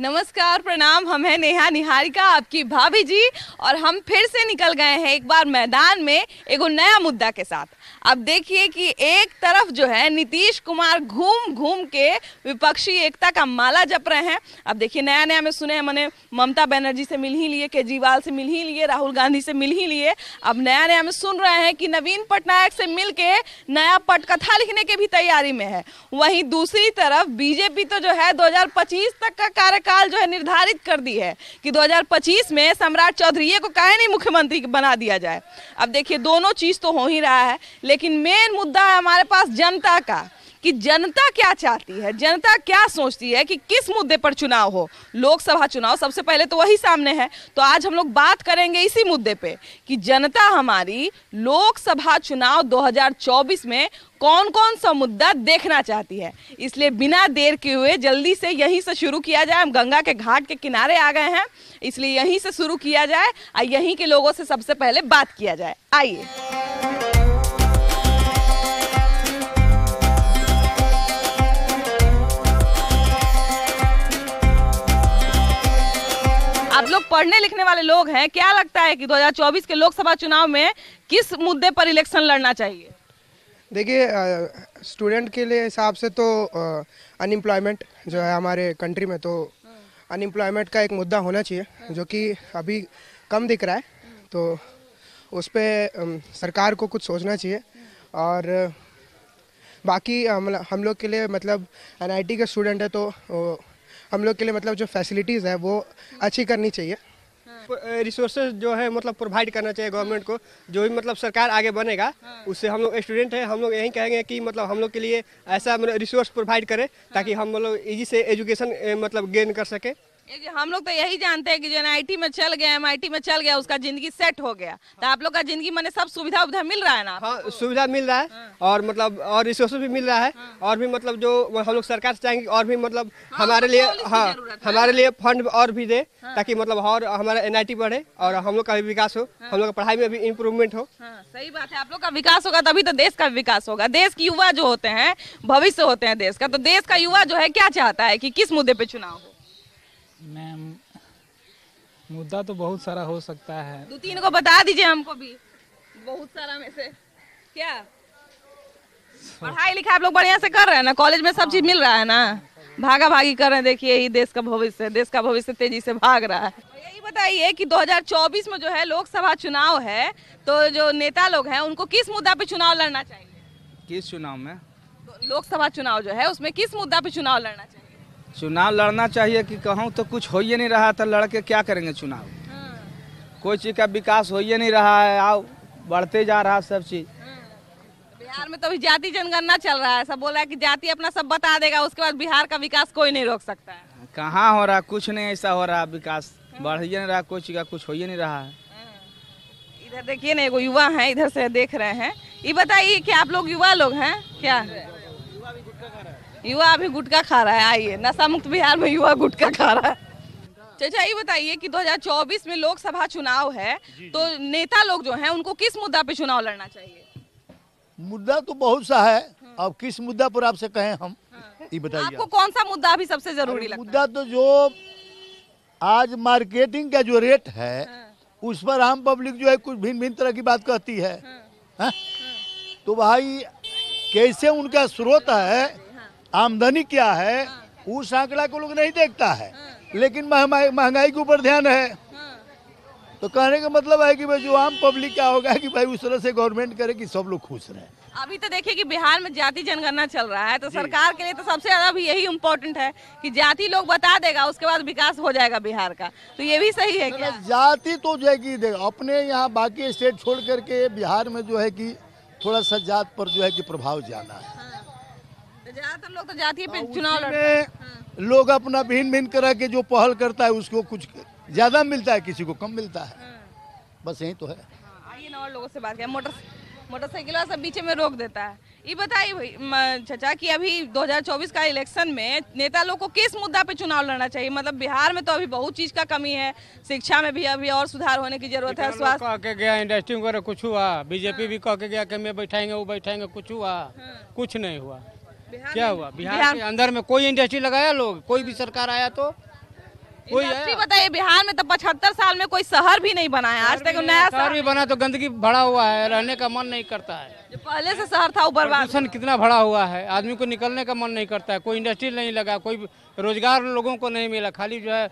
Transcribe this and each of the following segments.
नमस्कार, प्रणाम। हम हैं नेहा निहारिका, आपकी भाभी जी, और हम फिर से निकल गए हैं एक बार मैदान में एगो नया मुद्दा के साथ। अब देखिए कि एक तरफ जो है नीतीश कुमार घूम घूम के विपक्षी एकता का माला जप रहे हैं। अब देखिए नया नया में सुने हैं, मैंने ममता बनर्जी से मिल ही लिए, केजरीवाल से मिल ही लिए, राहुल गांधी से मिल ही लिए। अब नया नया में सुन रहे हैं कि नवीन पटनायक से मिल के नया पटकथा लिखने की भी तैयारी में है। वहीं दूसरी तरफ बीजेपी तो जो है 2025 तक का कार्यकाल जो है निर्धारित कर दी है कि 2025 में सम्राट चौधरी को काहे नहीं मुख्यमंत्री बना दिया जाए। अब देखिए दोनों चीज तो हो ही रहा है, लेकिन मेन मुद्दा है हमारे पास जनता का, कि जनता क्या चाहती है, जनता क्या सोचती है कि किस मुद्दे पर चुनाव हो। लोकसभा चुनाव सबसे पहले तो वही सामने है, तो आज हम लोग बात करेंगे इसी मुद्दे पे कि जनता हमारी लोकसभा चुनाव 2024 में कौन कौन सा मुद्दा देखना चाहती है। इसलिए बिना देर के हुए जल्दी से यहीं से शुरू किया जाए। हम गंगा के घाट के किनारे आ गए हैं, इसलिए यहीं से शुरू किया जाए और यहीं के लोगों से सबसे पहले बात किया जाए। आइए। आप लोग पढ़ने लिखने वाले लोग हैं, क्या लगता है कि 2024 के लोकसभा चुनाव में किस मुद्दे पर इलेक्शन लड़ना चाहिए? देखिए, स्टूडेंट के लिए हिसाब से तो अनएम्प्लॉयमेंट जो है हमारे कंट्री में, तो अनएम्प्लॉयमेंट का एक मुद्दा होना चाहिए जो कि अभी कम दिख रहा है, तो उस पर सरकार को कुछ सोचना चाहिए। और बाकी हम लोग के लिए मतलब एनआईटी के स्टूडेंट है, तो हम लोग के लिए मतलब जो फैसिलिटीज़ है वो अच्छी करनी चाहिए। रिसोर्सेज जो है मतलब प्रोवाइड करना चाहिए गवर्नमेंट को। जो भी मतलब सरकार आगे बनेगा उससे हम लोग स्टूडेंट हैं, हम लोग यही कहेंगे कि मतलब हम लोग के लिए ऐसा मतलब रिसोर्स प्रोवाइड करे ताकि हम मतलब इजी से एजुकेशन मतलब गेन कर सके। हम लोग तो यही जानते हैं कि जो एनआईटी में चल गया, एमआईटी में चल गया, उसका जिंदगी सेट हो गया। तो आप लोग का जिंदगी में सब सुविधा उविधा मिल रहा है ना? हाँ, सुविधा मिल रहा है और मतलब और रिसोर्स भी मिल रहा है। और भी मतलब जो हम लोग सरकार से चाहेंगे और भी मतलब हमारे लिए, हाँ हमारे लिए फंड और भी दे ताकि मतलब और हमारा एनआईटी बढ़े और हम लोग का भी विकास हो, हम लोग का पढ़ाई में भी इम्प्रूवमेंट हो। सही बात है, आप लोग का विकास होगा तभी तो देश का विकास होगा। देश की युवा जो होते हैं भविष्य होते हैं देश का, तो देश का युवा जो है क्या चाहता है कि किस मुद्दे पे चुनाव हो? मैम, मुद्दा तो बहुत सारा हो सकता है, दो तीन को बता दीजिए हमको भी, बहुत सारा में से। क्या पढ़ाई लिखाई आप लोग बढ़िया से कर रहे हैं ना? कॉलेज में सब चीज मिल रहा है ना? भागा भागी कर रहे हैं, देखिए यही देश का भविष्य है, देश का भविष्य तेजी से भाग रहा है। यही बताइए कि 2024 में जो है लोकसभा चुनाव है, तो जो नेता लोग हैं उनको किस मुद्दा पे चुनाव लड़ना चाहिए? किस चुनाव में? तो लोकसभा चुनाव जो है उसमें किस मुद्दा पे चुनाव लड़ना चाहिए? चुनाव लड़ना चाहिए कि कहूँ तो कुछ हो ही नहीं रहा, तो लड़ के क्या करेंगे चुनाव? कोई चीज का विकास हो ही नहीं रहा है, आओ बढ़ते जा रहा है सब चीज। बिहार में तो अभी जाति जनगणना चल रहा है, सब बोल रहा है कि जाति अपना सब बता देगा, उसके बाद बिहार का विकास कोई नहीं रोक सकता है। कहाँ हो रहा, कुछ नहीं ऐसा हो रहा, विकास बढ़ ही नहीं रहा, कोई चीज का कुछ हो ही नहीं रहा है। इधर देखिए ना, एगो युवा है, इधर से देख रहे हैं। ये बताइए कि आप लोग युवा लोग हैं क्या? युवा अभी गुटखा खा रहा है। आइए, नशा मुक्त बिहार में युवा गुटखा खा रहा है। चाचा ये बताइए कि 2024 में लोकसभा चुनाव है, तो नेता लोग जो हैं उनको किस मुद्दा पे चुनाव लड़ना चाहिए? मुद्दा तो बहुत सा है, अब किस मुद्दा पर आपसे कहें हम, ये बताइए। आपको कौन सा मुद्दा अभी सबसे जरूरी लगता है? मुद्दा तो जो आज मार्केटिंग का जो रेट है उस पर आम पब्लिक जो है कुछ भिन्न भिन्न तरह की बात कहती है। तो भाई कैसे उनका स्रोत है, आमदनी क्या है, उस आंकड़ा को लोग नहीं देखता है, लेकिन महंगाई के ऊपर ध्यान है। तो कहने का मतलब है कि भाई जो आम पब्लिक क्या होगा कि भाई उस तरह से गवर्नमेंट करे कि सब लोग खुश रहे। अभी तो देखिए कि बिहार में जाति जनगणना चल रहा है, तो सरकार के लिए तो सबसे ज्यादा भी यही इम्पोर्टेंट है कि जाति लोग बता देगा, उसके बाद विकास हो जाएगा बिहार का। तो ये भी सही है क्या? जाति तो जो है कि देगा अपने यहाँ, बाकी स्टेट छोड़ करके बिहार में जो है कि थोड़ा सा जात पर जो है कि प्रभाव ज्यादा है। ज्यादातर लोग तो जाति पे चुनाव लड़ते हैं। लोग अपना भिन्न भिन्न तरह के जो पहल करता है उसको कुछ ज्यादा मिलता है, किसी को कम मिलता है, बस यही तो है। आइए ना और लोगों से बात करें। मोटरसाइकिल वाला सब बीच में रोक देता है। ये बताइए भाई चाचा कि अभी 2024 का इलेक्शन में नेता लोग को किस मुद्दा पे चुनाव लड़ना चाहिए? मतलब बिहार में तो अभी बहुत चीज का कमी है, शिक्षा में भी अभी और सुधार होने की जरूरत है। स्वास्थ्य कह के गया इंडस्ट्री वगैरह कुछ हुआ, बीजेपी भी कह के गया कि मैं बैठाएंगे वो बैठाएंगे, कुछ हुआ? कुछ नहीं हुआ। क्या हुआ? बिहार के अंदर में कोई इंडस्ट्री लगाया लोग? कोई भी सरकार आया तो कोई इंडस्ट्री है बताइए, बिहार में तो 75 साल में कोई शहर भी नहीं बना है आज तक, नया शहर भी बना तो गंदगी भरा हुआ है, रहने का मन नहीं करता है। जो पहले से शहर था वो बर्बाद। प्रदूषण कितना भरा हुआ है, आदमी को निकलने का मन नहीं करता है, कोई इंडस्ट्री नहीं लगा, कोई रोजगार लोगों को नहीं मिला, खाली जो है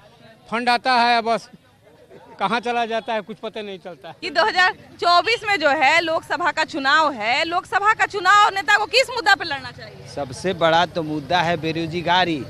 फंड आता है बस कहाँ चला जाता है कुछ पता नहीं चलता। कि 2024 में जो है लोकसभा का चुनाव है, लोकसभा का चुनाव नेता को किस मुद्दा पे लड़ना चाहिए? सबसे बड़ा तो मुद्दा है बेरोजगारी,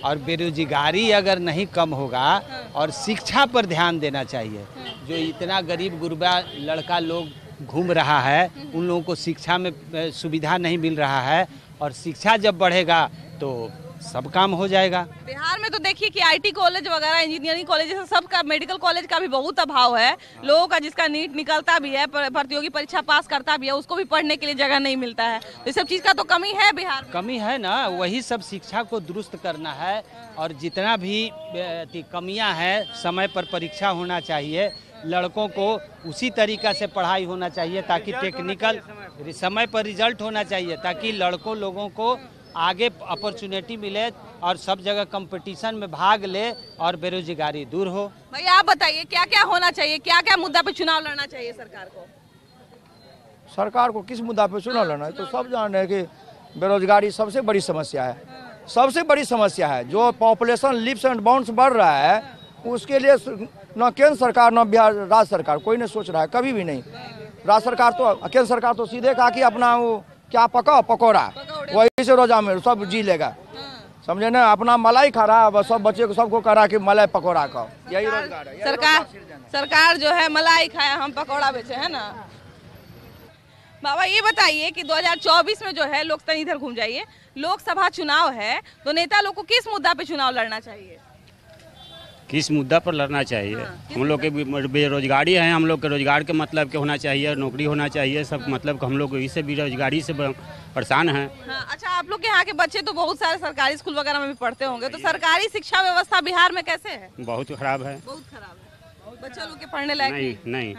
और बेरोजगारी अगर नहीं कम होगा और शिक्षा पर ध्यान देना चाहिए। जो इतना गरीब गुरबा लड़का लोग घूम रहा है, उन लोगों को शिक्षा में सुविधा नहीं मिल रहा है, और शिक्षा जब बढ़ेगा तो सब काम हो जाएगा। बिहार में तो देखिए कि आईटी कॉलेज वगैरह, इंजीनियरिंग कॉलेज, सबका, मेडिकल कॉलेज का भी बहुत अभाव है। लोगों का जिसका नीट निकलता भी है, प्रतियोगी परीक्षा पास करता भी है, उसको भी पढ़ने के लिए जगह नहीं मिलता है। तो इस सब चीज का तो कमी है बिहार में। कमी है ना, वही सब शिक्षा को दुरुस्त करना है, और जितना भी कमियां हैं, समय पर परीक्षा होना चाहिए, लड़कों को उसी तरीका से पढ़ाई होना चाहिए, ताकि टेक्निकल समय पर रिजल्ट होना चाहिए, ताकि लड़कों लोगों को आगे अपॉर्चुनिटी मिले और सब जगह कंपटीशन में भाग ले और बेरोजगारी दूर हो। भाई आप बताइए क्या क्या होना चाहिए, क्या क्या मुद्दा पे चुनाव लड़ना चाहिए सरकार को? सरकार को किस मुद्दा पे चुनाव लड़ना है? तो सब जान रहे हैं कि बेरोजगारी सबसे बड़ी समस्या है, सबसे बड़ी समस्या है। जो पॉपुलेशन लीप्स एंड बाउंड्स बढ़ रहा है, उसके लिए न केंद्र सरकार न बिहार राज्य सरकार कोई नहीं सोच रहा है, कभी भी नहीं। राज्य सरकार तो, केंद्र सरकार तो सीधे कहा कि अपना वो क्या पकौड़ा वही से रोजा में सब जी लेगा, समझे ना। अपना मलाई खा रहा है, सब बच्चे को सबको कह रहा कि मलाई पकौड़ा खाओ, यही रोजगार है। सरकार जो है मलाई खाए, हम पकौड़ा बेचे, है ना। बाबा ये बताइए कि 2024 में जो है लोकतंत्र, इधर घूम जाइए, लोकसभा चुनाव है, तो नेता लोग को किस मुद्दा पे चुनाव लड़ना चाहिए? किस मुद्दा पर लड़ना चाहिए? हम लोग के बेरोजगारी है, हम लोग के रोजगार के मतलब के होना चाहिए, नौकरी होना चाहिए, सब मतलब हम लोग इससे बेरोजगारी से परेशान हैं। अच्छा, आप लोग के यहाँ के बच्चे तो बहुत सारे सरकारी स्कूल वगैरह में भी पढ़ते होंगे, तो सरकारी शिक्षा व्यवस्था बिहार में कैसे है? बहुत खराब है। बहुत खराब है, बच्चा लोग के पढ़ने लायक नहीं।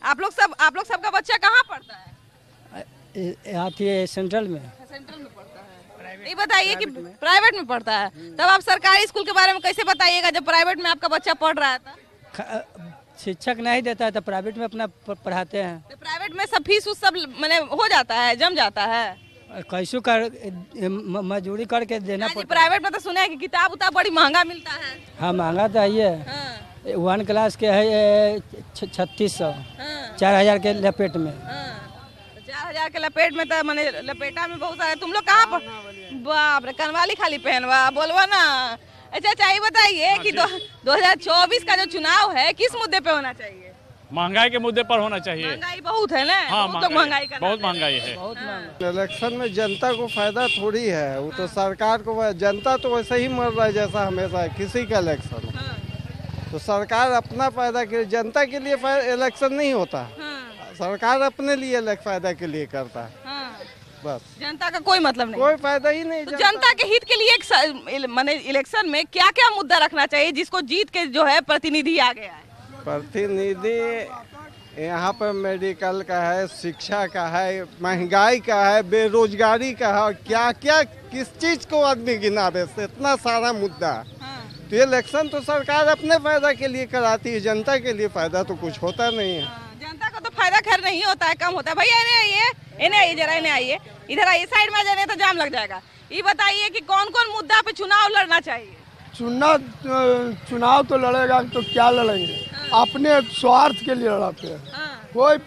आप लोग सबका बच्चा कहाँ पढ़ता है? सेंट्रल में। सेंट्रल में पढ़ता है। ये बताइए कि प्राइवेट में पढ़ता है, तब आप सरकारी स्कूल के बारे में कैसे बताइएगा जब प्राइवेट में आपका बच्चा पढ़ रहा था? शिक्षक नहीं देता है तो प्राइवेट में अपना पढ़ाते हैं। तो प्राइवेट में सब फीस सब मैंने हो जाता है, जम जाता है, कैसे कर मजदूरी करके देना पड़ता है। प्राइवेट में तो सुना है कि किताब उताब बड़ी महंगा मिलता है। हाँ महंगा तो है, 1 क्लास के है 3600, 4000 के लपेट में। 4000 के लपेट में तो मैंने लपेटा में बहुत सारे। तुम लोग कहाँ पर? बाप रे, कनवाली खाली पहनवा, बोलवा ना। अच्छा ये बताइए कि 2024 का जो चुनाव है किस मुद्दे पे होना चाहिए? महंगाई के मुद्दे पर होना चाहिए। महंगाई बहुत है ना। हाँ, बहुत महंगाई है। इलेक्शन में जनता को फायदा थोड़ी है, वो तो सरकार को, जनता तो वैसे ही मर रहा है जैसा हमेशा किसी का इलेक्शन। तो सरकार अपना फायदा के लिए, जनता के लिए इलेक्शन नहीं होता, सरकार अपने लिए फायदा के लिए करता है। बस जनता का कोई मतलब नहीं, कोई फायदा ही नहीं। तो जनता के हित के लिए माने इलेक्शन में क्या क्या मुद्दा रखना चाहिए जिसको जीत के जो है प्रतिनिधि आ गया है? प्रतिनिधि यहाँ पर मेडिकल का है, शिक्षा का है, महंगाई का है, बेरोजगारी का है, क्या क्या किस चीज को आदमी गिनावे, इतना सारा मुद्दा। तो ये इलेक्शन तो सरकार अपने फायदा के लिए कराती है, जनता के लिए फायदा तो कुछ होता नहीं है। जनता को तो फायदा खैर नहीं होता है, कम होता है। भैया इन्हें आइए जरा, इन्हें आइए, इधर आइए, साइड में जाने तो जाम लग जाएगा। ये बताइए कि कौन कौन मुद्दा पे चुनाव लड़ना चाहिए? चुनाव तो लड़ेगा तो क्या लड़ेंगे, अपने स्वार्थ के लिए लड़ते हैं। कोई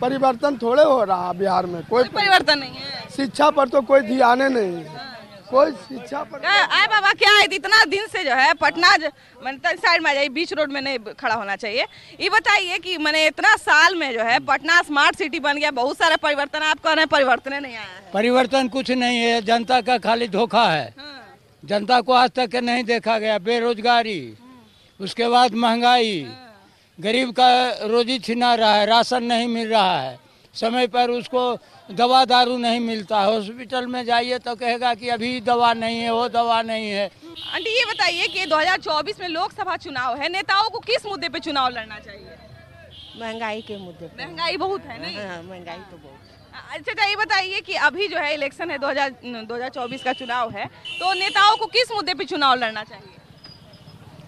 परिवर्तन थोड़े हो रहा बिहार में, कोई परिवर्तन नहीं है। शिक्षा पर तो कोई ध्यान नहीं है, कोई शिक्षा पर। आए बाबा, क्या है इतना दिन से जो है पटना, मैंने साइड में आ जाइए, बीच रोड में नहीं खड़ा होना चाहिए। ये बताइए कि मैंने इतना साल में जो है पटना स्मार्ट सिटी बन गया, बहुत सारे परिवर्तन, आप कह रहे हैं परिवर्तन नहीं आया है। परिवर्तन कुछ नहीं है, जनता का खाली धोखा है। जनता को आज तक नहीं देखा गया। बेरोजगारी, उसके बाद महंगाई, गरीब का रोजी छिना रहा है, राशन नहीं मिल रहा है, समय पर उसको दवा दारू नहीं मिलता है, हॉस्पिटल में जाइए तो कहेगा कि अभी दवा नहीं है, वो दवा नहीं है। आंटी ये बताइए कि 2024 में लोकसभा चुनाव है, नेताओं को किस मुद्दे पे चुनाव लड़ना चाहिए? महंगाई के मुद्दे पे। महंगाई बहुत है नहीं? हाँ, महंगाई तो बहुत। अच्छा ये बताइए कि अभी जो है इलेक्शन है, 2024 का चुनाव है, तो नेताओं को किस मुद्दे पे चुनाव लड़ना चाहिए?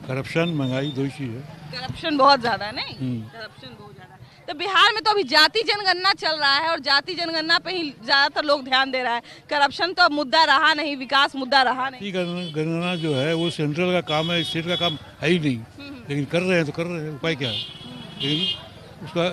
करप्शन महंगाई दो ही चीज है। करप्शन बहुत ज्यादा है नहीं, करप्शन बहुत ज्यादा है। तो बिहार में तो अभी जाति जनगणना चल रहा है और जाति जनगणना पे ही ज्यादातर लोग ध्यान दे रहा है। करप्शन तो अब मुद्दा रहा नहीं, विकास मुद्दा रहा नहीं। गणना जो है वो सेंट्रल का काम है, स्टेट का काम है ही नहीं, लेकिन कर रहे हैं तो कर रहे हैं, उपाय क्या है? लेकिन उसका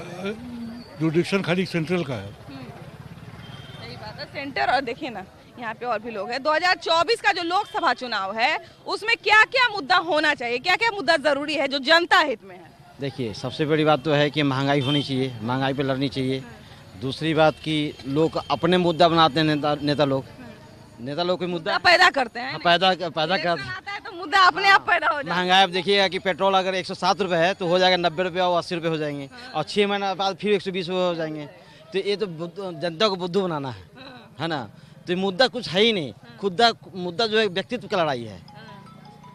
जुडिक्शन खाली सेंट्रल का है। सही बात है, सेंटर। और देखिए ना यहाँ पे और भी लोग हैं। 2024 का जो लोकसभा चुनाव है उसमें क्या क्या मुद्दा होना चाहिए, क्या क्या मुद्दा जरूरी है जो जनता हित में है? देखिए, सबसे बड़ी बात तो है कि महंगाई होनी चाहिए, महंगाई पे लड़नी चाहिए। दूसरी बात कि लोग अपने मुद्दा बनाते हैं, नेता लोग कोई मुद्दा पैदा करते हैं, पैदा करते हैं तो मुद्दा अपने आप पैदा हो जाता है। महंगाई आप देखिएगा कि पेट्रोल अगर 107 रुपये है तो हो जाएगा 90 रुपये और 80 रुपये हो जाएंगे, और 6 महीना बाद फिर 120 रुपये हो जाएंगे। तो ये तो जनता को बुद्धू बनाना है ना? तो ये मुद्दा कुछ है ही नहीं। मुद्दा जो है व्यक्तित्व का लड़ाई है।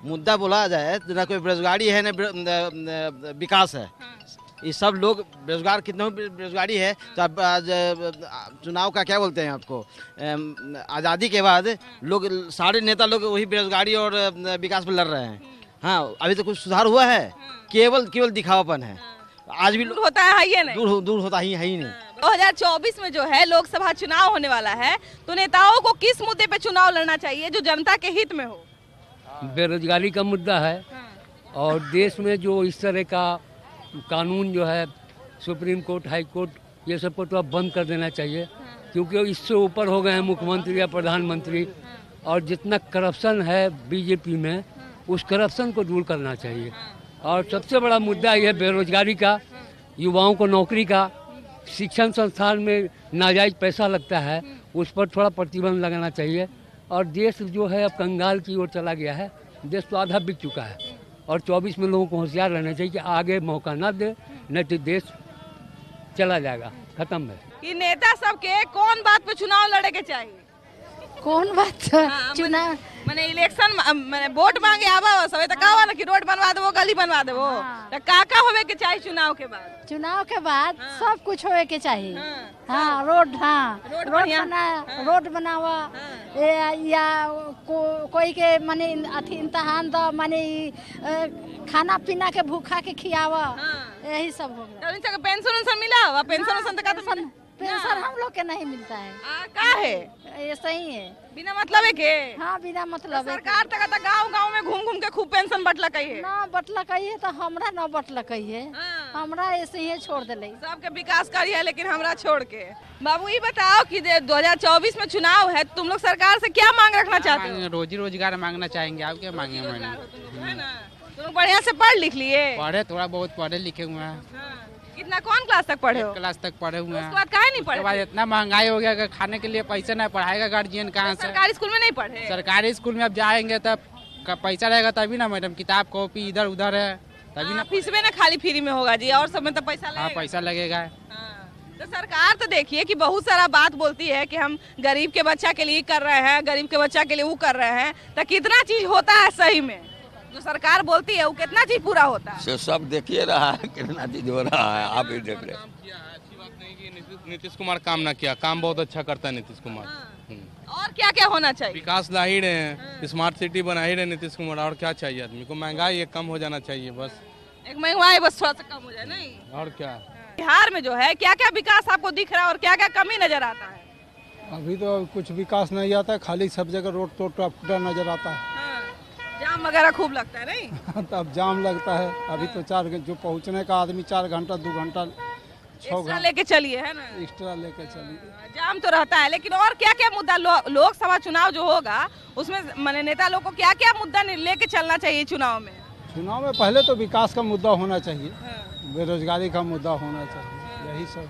मुद्दा बोला जाए तो ना कोई बेरोजगारी है ना विकास है। ये सब लोग बेरोजगार, कितना बेरोजगारी है। तो अब चुनाव का क्या बोलते हैं आपको, आज़ादी के बाद लोग सारे नेता लोग वही बेरोजगारी और विकास पर लड़ रहे हैं। हाँ, अभी तो कुछ सुधार हुआ है, केवल दिखावापन है। आज भी दूर होता है ये नहीं, दूर होता ही है ही नहीं। 2024 में जो है लोकसभा चुनाव होने वाला है, तो नेताओं को किस मुद्दे पे चुनाव लड़ना चाहिए जो जनता के हित में हो? बेरोजगारी का मुद्दा है, और देश में जो इस तरह का कानून जो है, सुप्रीम कोर्ट, हाई कोर्ट, ये सब को तो अब बंद कर देना चाहिए, क्योंकि इससे ऊपर हो गए हैं मुख्यमंत्री या प्रधानमंत्री। और जितना करप्शन है बीजेपी में, उस करप्शन को दूर करना चाहिए। और सबसे बड़ा मुद्दा यह बेरोजगारी का, युवाओं को नौकरी का, शिक्षण संस्थान में नाजायज पैसा लगता है, उस पर थोड़ा प्रतिबंध लगाना चाहिए। और देश जो है अब कंगाल की ओर चला गया है, देश तो आधा बिक चुका है। और 24 में लोगों को होशियार रहना चाहिए कि आगे मौका ना दे, नहीं तो देश चला जाएगा, खत्म है। कि नेता सबके कौन बात पे चुनाव लड़े के चाहिए? कौन बात चुनाव मैंने इलेक्शन मैंने वोट मांगे आवा सब तो कहा ना कि रोड बनवा देवो, गली बनवा देवो, तो का होवे के चाहिए चुनाव के बाद? चुनाव के बाद सब कुछ होवे के चाहिए। हाँ, रोड बनावा, या कोई के माने अथी इम्तहान दो, माने खाना पीना के भूखा के खियावा, यही सब होगा। पेंशन मिला? पेंशन हम लोग के नहीं मिलता है। का है? ये सही है, बिना मतलब है के? हाँ, बिना मतलब है। सरकार तक गांव में घूम के खूब पेंशन बटला कहिए ना, बटला कहिए तो हमरा ना बटला कहिए, हमरा ऐसे ही छोड़ दिले। सबके विकास करिए लेकिन हमरा छोड़ के। बाबू ये बताओ कि 2024 में चुनाव है, तुम लोग सरकार से क्या मांग रखना चाहते हो? रोजी रोजगार मांगना चाहेंगे। आप क्या मांगे? मैंने तुम लोग बढ़िया से पढ़ लिख लिए? पढ़े, थोड़ा बहुत पढ़े लिखे हुए हैं। कितना, कौन क्लास तक पढ़े हो? क्लास तक पढ़े हुए हैं। उसके बाद काहे नहीं पढ़े? उसके बाद इतना महंगाई हो गया कि खाने के लिए पैसा नहीं, पढ़ाएगा गार्जियन कहाँ से? सरकारी स्कूल में नहीं पढ़े? सरकारी स्कूल में अब जाएंगे तब पैसा रहेगा तभी ना मैडम, किताब कॉपी इधर उधर है तभी ना। फीस में ना खाली फ्री में होगा जी, और सब में तो पैसा लगेगा। हाँ, पैसा लगेगा। तो सरकार तो देखिए कि बहुत सारा बात बोलती है कि हम गरीब के बच्चा के लिए कर रहे हैं, गरीब के बच्चा के लिए वो कर रहे हैं, तो कितना चीज होता है सही में? जो सरकार बोलती है वो कितना चीज पूरा होता है? सब देखिए रहा है कितना चीज हो रहा है, आप भी देख रहे। अच्छी बात नहीं कि नीतीश कुमार काम ना किया, काम बहुत अच्छा करता है नीतीश कुमार। और क्या क्या होना चाहिए? विकास ला ही रहे हैं, स्मार्ट सिटी बना ही रहे नीतीश कुमार। और क्या चाहिए आदमी को? महंगाई कम हो जाना चाहिए बस। एक महंगाई बस थोड़ा सा कम हो जाए, नहीं और क्या। बिहार में जो है क्या क्या विकास आपको दिख रहा है और क्या क्या कमी नजर आता है? अभी तो कुछ विकास नहीं आता है, खाली सब जगह रोड टूटा नजर आता है। जाम वगैरह खूब लगता है नहीं? तब जाम लगता है। अभी तो जो पहुंचने का आदमी 4 घंटा 2 घंटा 6 घंटा लेके चलिए, है ना? एक्स्ट्रा लेके चलिए। जाम तो रहता है, लेकिन और क्या क्या मुद्दा लोकसभा चुनाव जो होगा उसमें माने नेता लोग को क्या क्या मुद्दा लेके चलना चाहिए चुनाव में? चुनाव में पहले तो विकास का मुद्दा होना चाहिए, बेरोजगारी का मुद्दा होना चाहिए, यही सब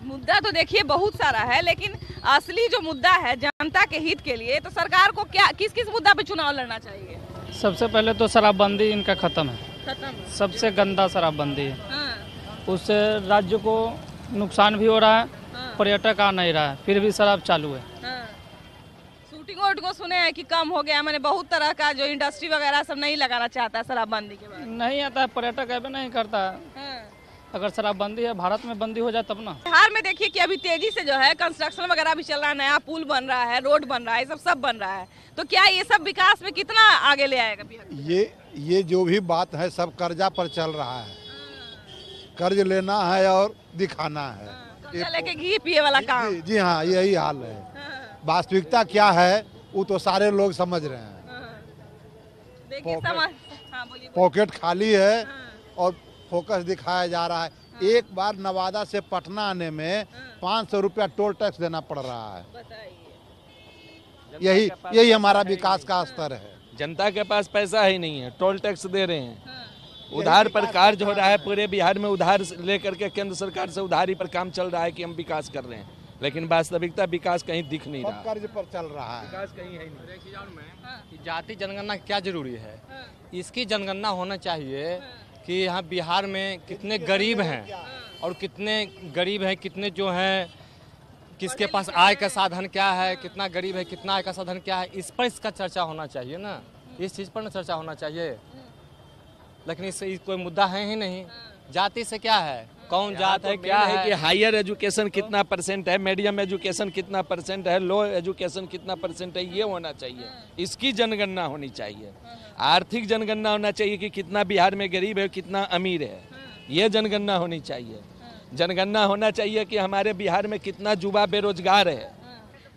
मुद्दा तो देखिए बहुत सारा है, लेकिन असली जो मुद्दा है जनता के हित के लिए, तो सरकार को क्या किस किस मुद्दा पे चुनाव लड़ना चाहिए? सबसे पहले तो शराबबंदी इनका खत्म है, सबसे गंदा शराबबंदी है। उससे राज्य को नुकसान भी हो रहा है, पर्यटक आ नहीं रहा है, फिर भी शराब चालू है। शूटिंग को सुने हैं कि कम हो गया, मैंने बहुत तरह का जो इंडस्ट्री वगैरह सब नहीं लगाना चाहता है शराबबंदी के बाद। नहीं आता है, पर्यटक ऐसे नहीं करता है। अगर शराबबंदी है, भारत में बंदी हो जाए तब ना। बिहार में देखिए कि अभी तेजी से जो है कंस्ट्रक्शन वगैरह भी चल रहा है, नया पुल बन रहा है, रोड बन रहा है, सब बन रहा है, तो क्या ये सब विकास में कितना आगे ले आएगा बिहार? ये ये जो भी बात है सब कर्जा पर चल रहा है। कर्ज लेना है और दिखाना है। कर्जा लेके घी पिए वाला काम। जी हाँ, यही हाल है। वास्तविकता क्या है वो तो सारे लोग समझ रहे हैं। देखिए पॉकेट खाली है और फोकस दिखाया जा रहा है। एक बार नवादा से पटना आने में 500 रुपया टोल टैक्स देना पड़ रहा है। यही हमारा विकास का स्तर है। जनता के पास पैसा ही नहीं है, टोल टैक्स दे रहे हैं। उधार पर कार्य हो रहा है, पूरे बिहार में उधार लेकर के केंद्र सरकार से उधारी पर काम चल रहा है कि हम विकास कर रहे हैं, लेकिन वास्तविकता विकास कहीं दिख नहीं रहा। कर्ज पर चल रहा है, विकास कहीं है नहीं। जाति जनगणना क्या जरूरी है? इसकी जनगणना होना चाहिए कि यहाँ बिहार में कितने गरीब हैं और कितने गरीब हैं, कितने जो हैं, किसके पास आय का साधन क्या है, कितना गरीब है, कितना आय का साधन क्या है, इस पर इसका चर्चा होना चाहिए ना। इस चीज़ पर ना चर्चा होना चाहिए, लेकिन इससे कोई मुद्दा है ही नहीं। जाति से क्या है, कौन जात है, क्या है कि हायर एजुकेशन कितना परसेंट है, मीडियम एजुकेशन कितना परसेंट है, लो एजुकेशन कितना परसेंट है, ये होना चाहिए। इसकी जनगणना होनी चाहिए। आर्थिक जनगणना होना चाहिए कि कितना बिहार में गरीब है, कितना अमीर है, ये जनगणना होनी चाहिए। जनगणना होना चाहिए कि हमारे बिहार में कितना युवा बेरोजगार है।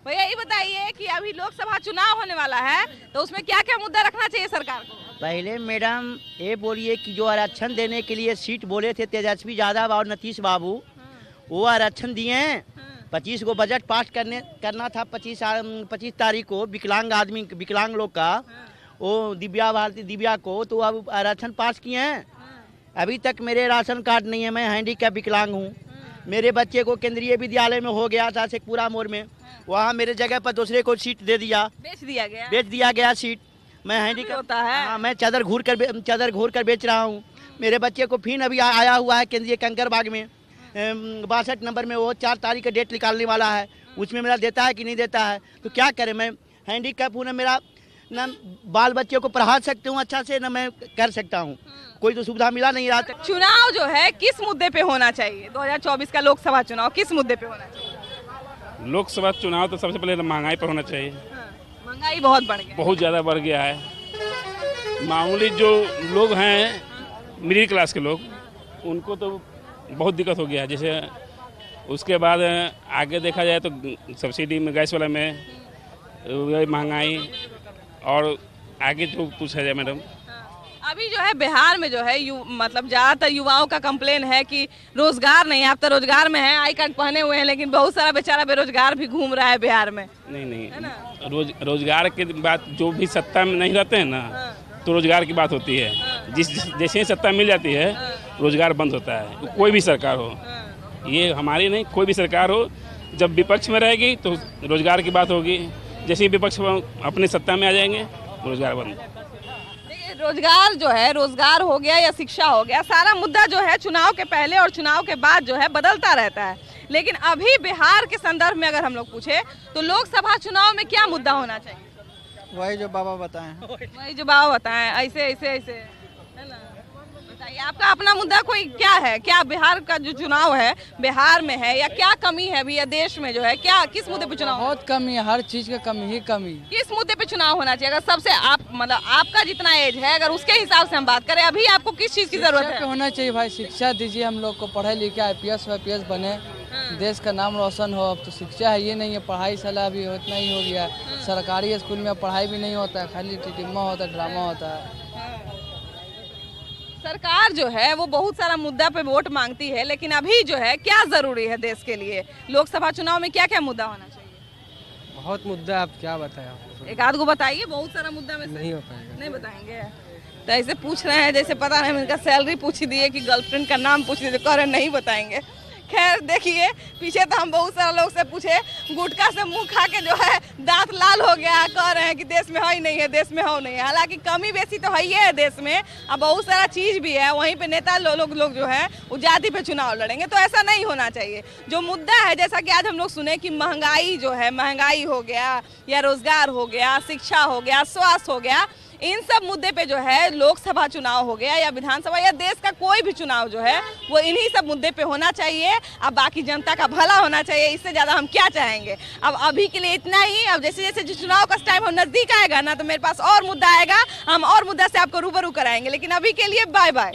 भैया ये बताइए कि अभी लोकसभा चुनाव होने वाला है, तो उसमें क्या क्या मुद्दा रखना चाहिए सरकार को? पहले मैडम ये बोलिए कि जो आरक्षण देने के लिए सीट बोले थे तेजस्वी यादव और नीतीश बाबू, वो आरक्षण दिए हैं। 25 को बजट पास करना था 25 तारीख को विकलांग लोग का, वो दिव्या को, तो अब आरक्षण पास किए हैं। अभी तक मेरे राशन कार्ड नहीं है, मैं हैंडीकैप विकलांग हूँ। मेरे बच्चे को केंद्रीय विद्यालय में हो गया था शेखपुरा मोड़ में, वहाँ मेरे जगह पर दूसरे को सीट दे दिया, बेच दिया गया सीट। मैं हैंडीकैप होता है। हाँ, मैं चादर घूर कर बेच रहा हूँ। मेरे बच्चे को फिर अभी आया हुआ है केंद्रीय कंकरबाग में 62 नंबर में, वो 4 तारीख का डेट निकालने वाला है, उसमें मेरा देता है कि नहीं देता है। तो क्या करें, मैं हैंडीकैप हूँ, ना मेरा ना बाल बच्चे को पढ़ा सकती हूँ अच्छा से, ना मैं कर सकता हूँ, कोई तो सुविधा मिला नहीं रहा। चुनाव जो है किस मुद्दे पे होना चाहिए? 2024 का लोकसभा चुनाव किस मुद्दे पे होना चाहिए? लोकसभा चुनाव तो सबसे पहले महंगाई पर होना चाहिए। महंगाई बहुत बढ़ गई, बहुत ज़्यादा बढ़ गया है। मामूली जो लोग हैं, मिडिल क्लास के लोग, उनको तो बहुत दिक्कत हो गया है। जैसे उसके बाद आगे देखा जाए तो सब्सिडी में, गैस वाला में महंगाई, और आगे जो पूछा जाए मैडम, अभी जो है बिहार में जो है मतलब ज़्यादातर युवाओं का कंप्लेन है कि रोजगार नहीं है। आप तो रोजगार में हैं, आई कार्ड पहने हुए हैं, लेकिन बहुत सारा बेचारा बेरोजगार भी घूम रहा है बिहार में। नहीं, रोजगार के बात, जो भी सत्ता में नहीं रहते हैं ना, तो रोजगार की बात होती है। जैसे ही सत्ता मिल जाती है, रोजगार बंद होता है। कोई भी सरकार हो, ये हमारी नहीं, कोई भी सरकार हो, जब विपक्ष में रहेगी तो रोजगार की बात होगी। जैसे ही विपक्ष अपनी सत्ता में आ जाएंगे, रोजगार बंद। रोजगार जो है, रोजगार हो गया या शिक्षा हो गया, सारा मुद्दा जो है चुनाव के पहले और चुनाव के बाद जो है बदलता रहता है। लेकिन अभी बिहार के संदर्भ में अगर हम लोग पूछे तो लोकसभा चुनाव में क्या मुद्दा होना चाहिए? वही जो बाबा बताएं। वही जो बाबा बताएं, ऐसे ऐसे ऐसे, है ना? बताइए आपका अपना मुद्दा कोई क्या है? क्या बिहार का जो चुनाव है बिहार में है, या क्या कमी है अभी या देश में जो है, क्या किस मुद्दे पे चुनाव? बहुत कमी है, हर चीज का कमी ही कमी। किस मुद्दे पे चुनाव होना चाहिए? अगर सबसे आप मतलब आपका जितना एज है, अगर उसके हिसाब से हम बात करें, अभी आपको किस चीज की जरूरत है? होना चाहिए भाई, शिक्षा दीजिए हम लोग को, पढ़े लिखे IPS बने, देश का नाम रोशन हो। अब तो शिक्षा है ये नहीं है, पढ़ाई साला अभी उतना ही हो गया। सरकारी स्कूल में पढ़ाई भी नहीं होता है, खाली टिटिम्मा होता है, ड्रामा होता है। सरकार जो है वो बहुत सारा मुद्दा पे वोट मांगती है, लेकिन अभी जो है क्या जरूरी है देश के लिए? लोकसभा चुनाव में क्या क्या मुद्दा होना चाहिए? बहुत मुद्दा, आप क्या बताएं? एक आध को बताइए, बहुत सारा मुद्दा में से नहीं हो पाएगा। नहीं बताएंगे तो ऐसे पूछ रहे हैं जैसे पता नहीं, इनका सैलरी पूछ दिए कि गर्लफ्रेंड का नाम पूछ दिए, कह रहे नहीं बताएंगे। खैर देखिए, पीछे तो हम बहुत सारे लोग से पूछे, गुटखा से मुंह खा के जो है दांत लाल हो गया, कह रहे हैं कि देश में हो ही नहीं है, देश में हो नहीं है। हालांकि कमी बेसी तो है ही है देश में, अब बहुत सारा चीज भी है। वहीं पे नेता लोग जो है वो जाति पे चुनाव लड़ेंगे, तो ऐसा नहीं होना चाहिए। जो मुद्दा है, जैसा कि आज हम लोग सुने कि महंगाई जो है, महंगाई हो गया या रोजगार हो गया, शिक्षा हो गया, स्वास्थ्य हो गया, इन सब मुद्दे पे जो है लोकसभा चुनाव हो गया या विधानसभा या देश का कोई भी चुनाव जो है वो इन्हीं सब मुद्दे पे होना चाहिए। अब बाकी जनता का भला होना चाहिए, इससे ज़्यादा हम क्या चाहेंगे। अब अभी के लिए इतना ही। अब जैसे जैसे चुनाव का टाइम नज़दीक आएगा ना तो मेरे पास और मुद्दा आएगा, हम और मुद्दा से आपको रूबरू कराएंगे। लेकिन अभी के लिए बाय बाय।